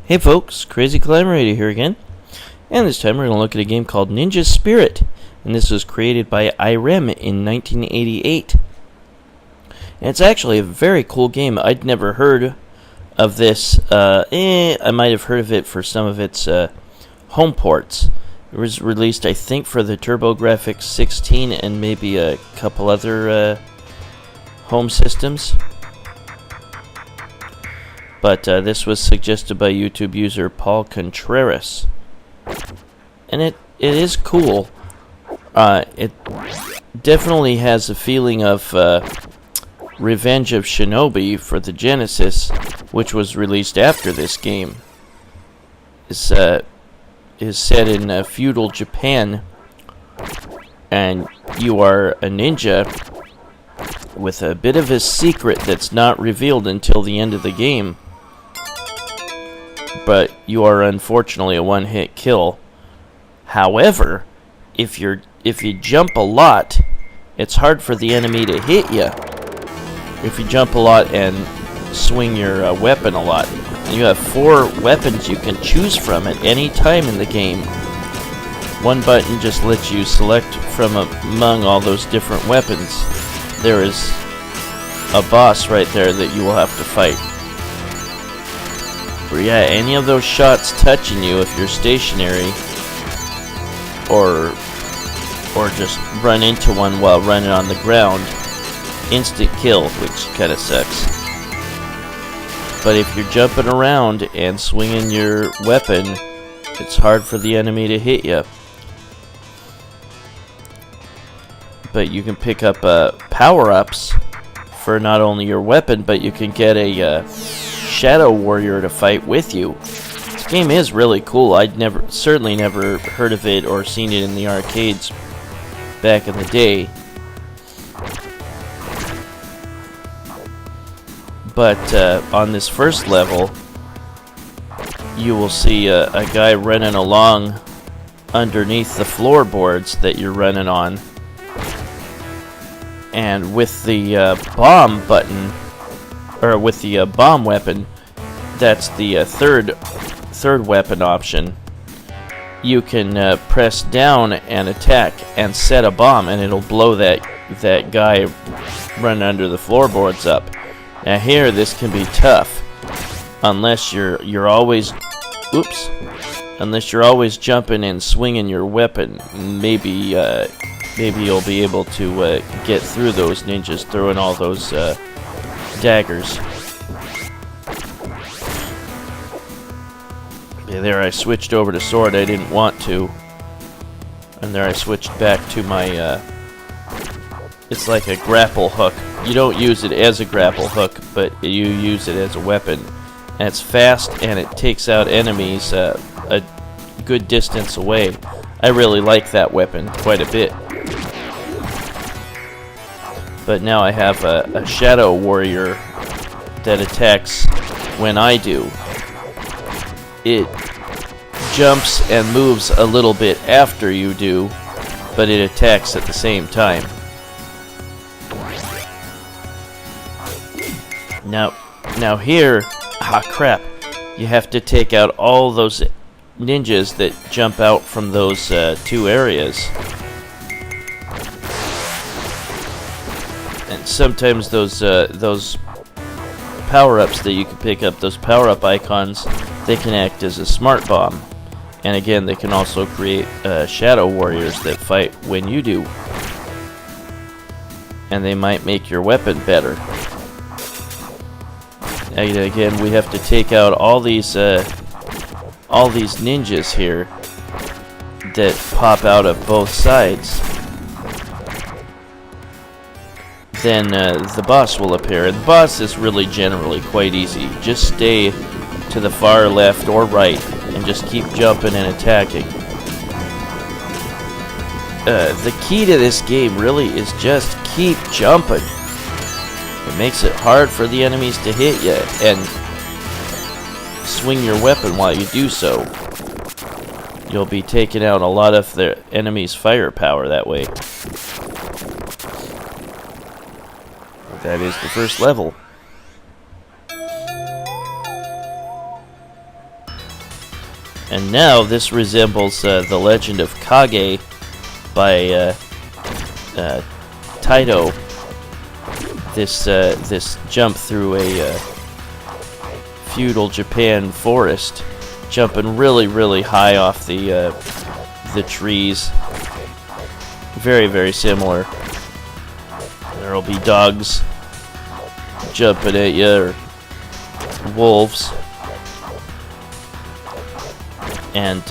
Hey folks, Crazy Climber here again, and this time we're going to look at a game called Ninja Spirit, and this was created by Irem in 1988. And it's actually a very cool game. I'd never heard of this. I might have heard of it for some of its home ports. It was released, I think, for the Turbo Grafx 16 and maybe a couple other home systems. But this was suggested by YouTube user Paul Contreras. And it is cool. It definitely has a feeling of Revenge of Shinobi for the Genesis, which was released after this game. Is set in Feudal Japan, and you are a ninja with a bit of a secret that's not revealed until the end of the game. But you are unfortunately a one-hit kill. However, if you jump a lot, it's hard for the enemy to hit you. If you jump a lot and swing your weapon a lot. And you have 4 weapons you can choose from at any time in the game. One button just lets you select from among all those different weapons. There is a boss right there that you will have to fight. Yeah, any of those shots touching you if you're stationary, or just run into one while running on the ground, instant kill, which kind of sucks. But if you're jumping around and swinging your weapon, it's hard for the enemy to hit you. But you can pick up power-ups for not only your weapon, but you can get a Shadow Warrior to fight with you. This game is really cool. I'd certainly never heard of it or seen it in the arcades back in the day. But on this first level, you will see a guy running along underneath the floorboards that you're running on. And with the bomb button, or with the bomb weapon, that's the third weapon option. You can press down and attack and set a bomb, and it'll blow that guy running under the floorboards up. Now here, this can be tough unless you're always jumping and swinging your weapon. Maybe you'll be able to get through those ninjas throwing all those daggers. Yeah, there I switched over to sword. I didn't want to, and there I switched back to my it's like a grapple hook. You don't use it as a grapple hook, but you use it as a weapon, and it's fast and it takes out enemies a good distance away. I really like that weapon quite a bit. But now I have a Shadow Warrior that attacks when I do. It jumps and moves a little bit after you do, but it attacks at the same time. Now here, crap, you have to take out all those ninjas that jump out from those 2 areas. And sometimes those power-ups that you can pick up, those power-up icons, they can act as a smart bomb. And again, they can also create Shadow Warriors that fight when you do. And they might make your weapon better. And again, we have to take out all these ninjas here that pop out of both sides. Then the boss will appear. And the boss is really generally quite easy. Just stay to the far left or right and just keep jumping and attacking. The key to this game really is just keep jumping. It makes it hard for the enemies to hit you, and swing your weapon while you do so. You'll be taking out a lot of the enemy's firepower that way. That is the first level. And now this resembles The Legend of Kage by Taito. This jump through a Feudal Japan forest, jumping really, really high off the trees. Very, very similar. There'll be dogs jumping at you, or wolves. And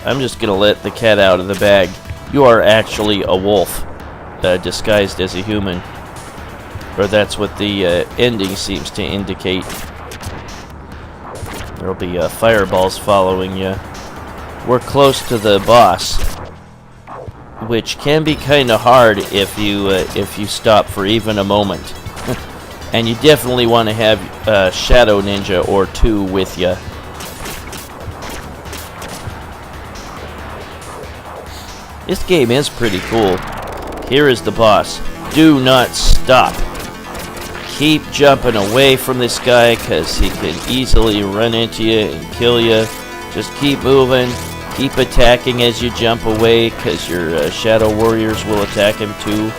I'm just gonna let the cat out of the bag. You are actually a wolf, disguised as a human. Or that's what the ending seems to indicate. There'll be fireballs following you. We're close to the boss, which can be kind of hard if you stop for even a moment. And you definitely want to have Shadow Ninja or two with you. This game is pretty cool. Here is the boss. Do not stop. Keep jumping away from this guy, because he can easily run into you and kill you. Just keep moving. Keep attacking as you jump away, because your Shadow Warriors will attack him too.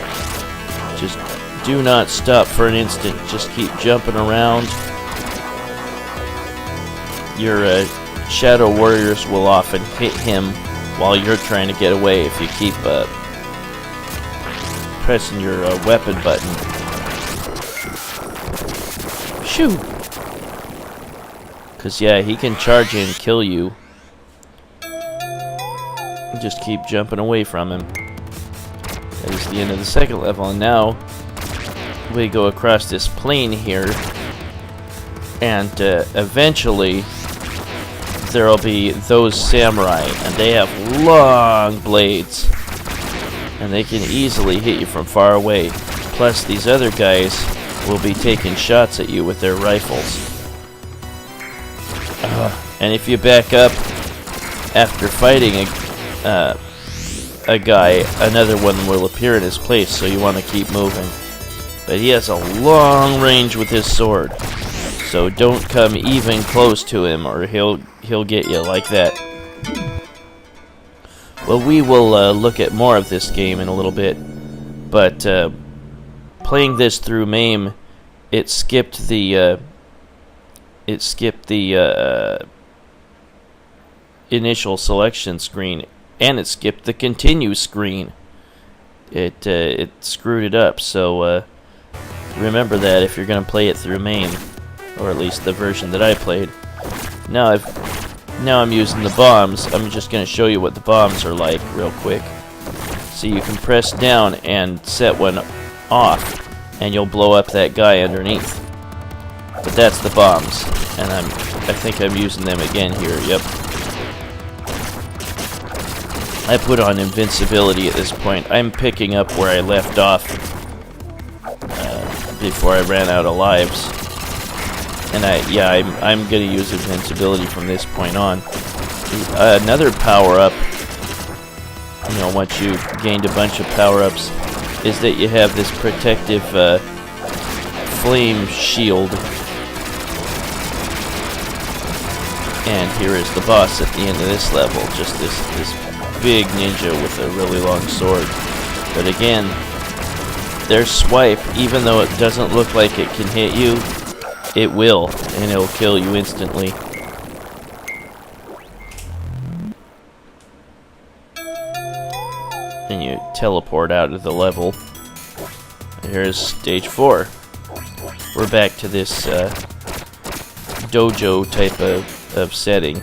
Just do not stop for an instant. Just keep jumping around. Your Shadow Warriors will often hit him while you're trying to get away if you keep pressing your weapon button. Shoo! Because, yeah, he can charge in and kill you. Just keep jumping away from him. That is the end of the second level, and now we go across this plain here, and eventually there'll be those samurai, and they have long blades, and they can easily hit you from far away. Plus, these other guys will be taking shots at you with their rifles. And if you back up after fighting a guy, another one will appear in his place, so you want to keep moving. But he has a long range with his sword, so don't come even close to him, or he'll get you like that. Well, we will look at more of this game in a little bit, but playing this through MAME, it skipped the initial selection screen, and it skipped the continue screen. It screwed it up, so remember that if you're going to play it through MAME, or at least the version that I played. Now I'm using the bombs. I'm just going to show you what the bombs are like real quick. So you can press down and set one off, and you'll blow up that guy underneath. But that's the bombs, and I think I'm using them again here. Yep. I put on invincibility at this point. I'm picking up where I left off before I ran out of lives. And I'm gonna use invincibility from this point on. Another power-up, once you've gained a bunch of power-ups, is that you have this protective flame shield. And here is the boss at the end of this level, just this big ninja with a really long sword. But again, their swipe, even though it doesn't look like it can hit you, it will, and it'll kill you instantly. And you teleport out of the level. Here's stage 4. We're back to this dojo type of setting.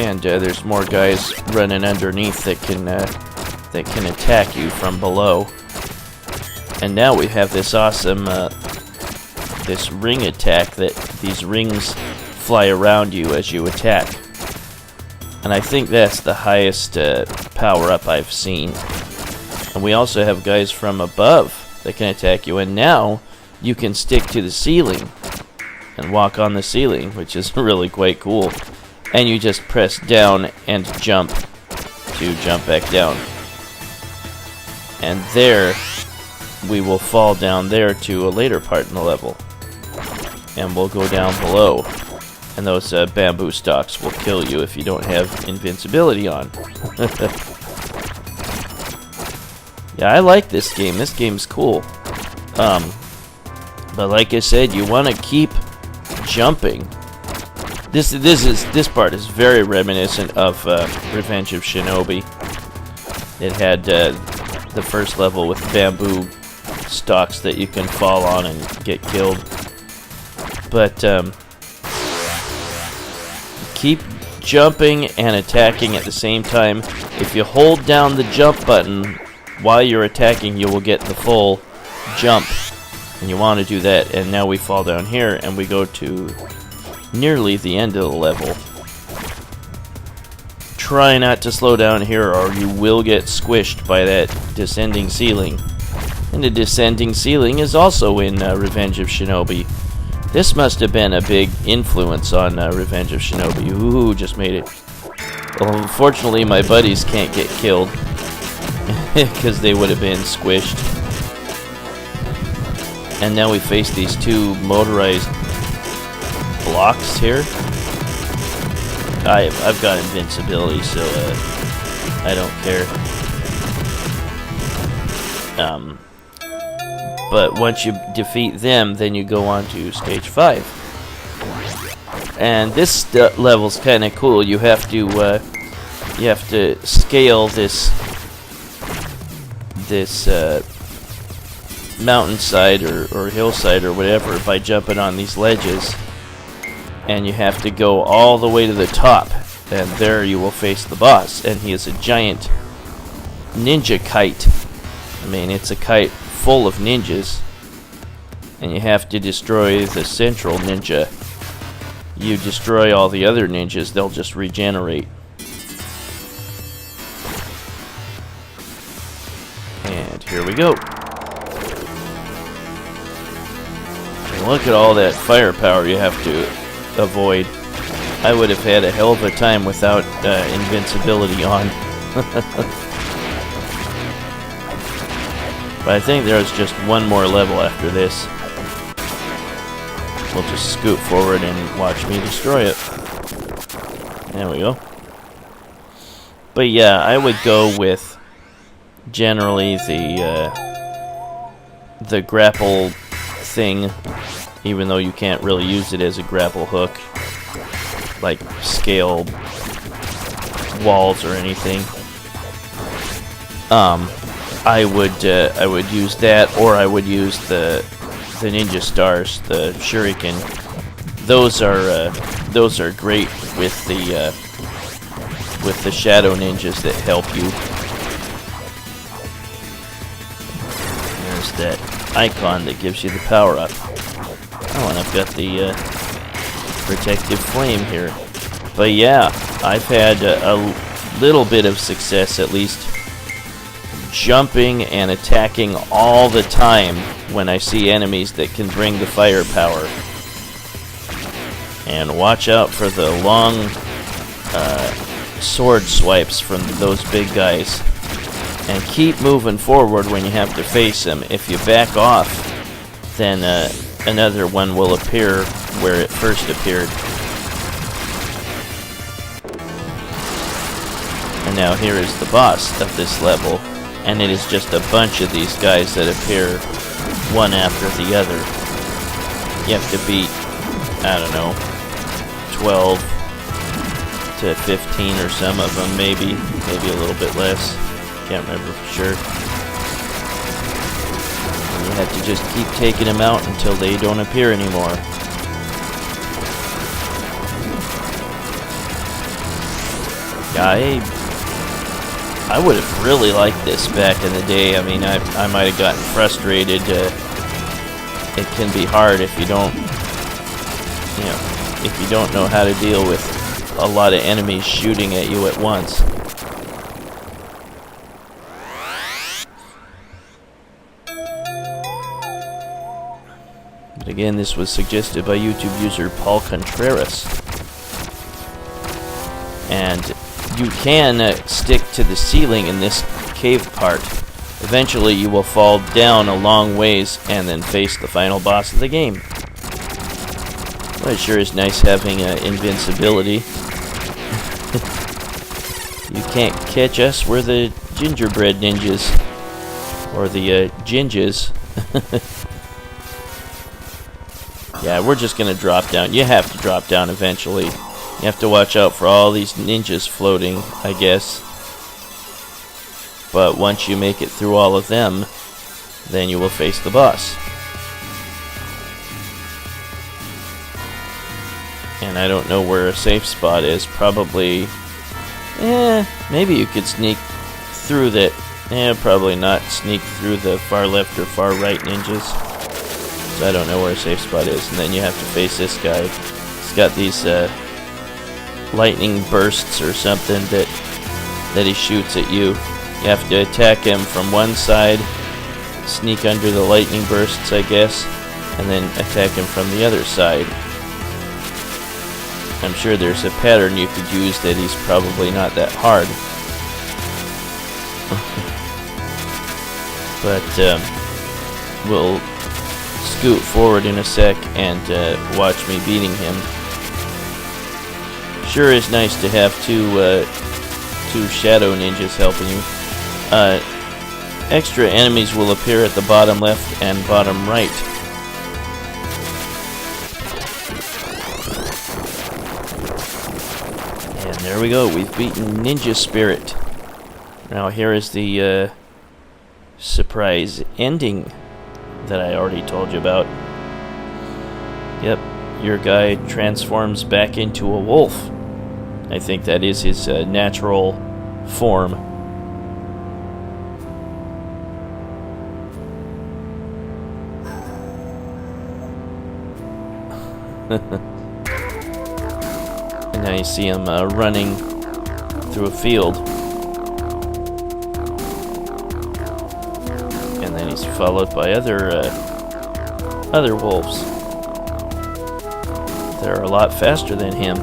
And there's more guys running underneath that can attack you from below. And now we have this awesome this ring attack, that these rings fly around you as you attack. And I think that's the highest power-up I've seen. And we also have guys from above that can attack you. And now you can stick to the ceiling and walk on the ceiling, which is really quite cool. And you just press down and jump. to jump back down. And there, we will fall down there to a later part in the level. And we'll go down below. And those bamboo stalks will kill you if you don't have invincibility on. Yeah, I like this game. This game's cool. But like I said, you want to keep jumping. This part is very reminiscent of Revenge of Shinobi. It had the first level with bamboo stalks that you can fall on and get killed. But keep jumping and attacking at the same time. If you hold down the jump button while you're attacking, you will get the full jump. And you want to do that. And now we fall down here and we go to nearly the end of the level. Try not to slow down here or you will get squished by that descending ceiling. And the descending ceiling is also in Revenge of Shinobi. This must have been a big influence on Revenge of Shinobi. Ooh, just made it. Well, unfortunately, my buddies can't get killed because they would have been squished. And now we face these two motorized blocks here. I've got invincibility, so I don't care. But once you defeat them, then you go on to stage 5. And this level's kind of cool. You have to scale this mountainside or hillside or whatever by jumping on these ledges. And you have to go all the way to the top. And there you will face the boss. And he is a giant ninja kite. I mean, it's a kite full of ninjas, and you have to destroy the central ninja. You destroy all the other ninjas, they'll just regenerate. And here we go. And look at all that firepower you have to avoid. I would have had a hell of a time without invincibility on. But I think there's just one more level after this. We'll just scoot forward and watch me destroy it. There we go. But yeah, I would go with generally the grapple thing, even though you can't really use it as a grapple hook, like scale walls or anything. I would use that, or I would use the ninja stars, the shuriken. Those are great with the shadow ninjas that help you. There's that icon that gives you the power up. Oh, and I've got the protective flame here. But yeah, I've had a little bit of success at least jumping and attacking all the time when I see enemies that can bring the firepower. And watch out for the long sword swipes from those big guys. And keep moving forward when you have to face them. If you back off, then another one will appear where it first appeared. And now here is the boss of this level. And it is just a bunch of these guys that appear one after the other. You have to beat, I don't know, 12 to 15 or some of them, maybe a little bit less. Can't remember for sure. And you have to just keep taking them out until they don't appear anymore. Yeah, I would have really liked this back in the day. I mean, I might have gotten frustrated. It can be hard if you don't, if you don't know how to deal with a lot of enemies shooting at you at once. But again, this was suggested by YouTube user Paul Contreras. And you can stick to the ceiling in this cave part. Eventually you will fall down a long ways and then face the final boss of the game. Well, it sure is nice having invincibility. You can't catch us, we're the gingerbread ninjas. Or the ginges. Yeah, we're just gonna drop down. You have to drop down eventually. You have to watch out for all these ninjas floating, I guess. But once you make it through all of them, then you will face the boss. And I don't know where a safe spot is. Probably... maybe you could sneak through that. Probably not sneak through the far left or far right ninjas. So I don't know where a safe spot is. And then you have to face this guy. He's got these lightning bursts or something that he shoots at you. You have to attack him from one side, sneak under the lightning bursts, I guess, and then attack him from the other side. I'm sure there's a pattern you could use that he's probably not that hard. But we'll scoot forward in a sec and watch me beating him. Sure is nice to have two shadow ninjas helping you. Extra enemies will appear at the bottom left and bottom right. And there we go, we've beaten Ninja Spirit. Now here is the surprise ending that I already told you about. Yep, your guy transforms back into a wolf. I think that is his natural form. And now you see him running through a field. And then he's followed by other wolves. They're a lot faster than him.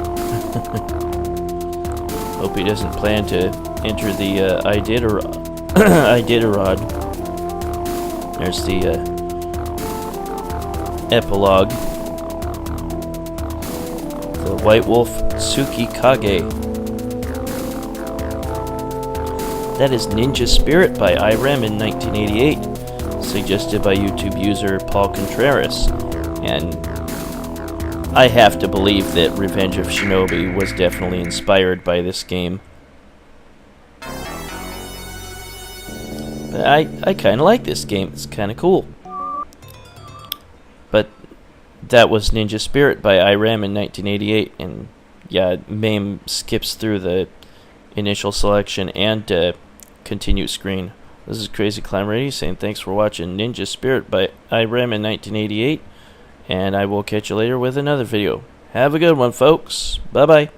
Hope he doesn't plan to enter the Iditarod. There's the epilogue. The White Wolf Tsuki Kage. That is Ninja Spirit by Irem in 1988, suggested by YouTube user Paul Contreras. And I have to believe that Revenge of Shinobi was definitely inspired by this game. But I kind of like this game. It's kind of cool. But that was Ninja Spirit by Irem in 1988. And yeah, MAME skips through the initial selection and continue screen. This is Crazy Climber 80 saying thanks for watching Ninja Spirit by Irem in 1988. And I will catch you later with another video. Have a good one, folks. Bye-bye.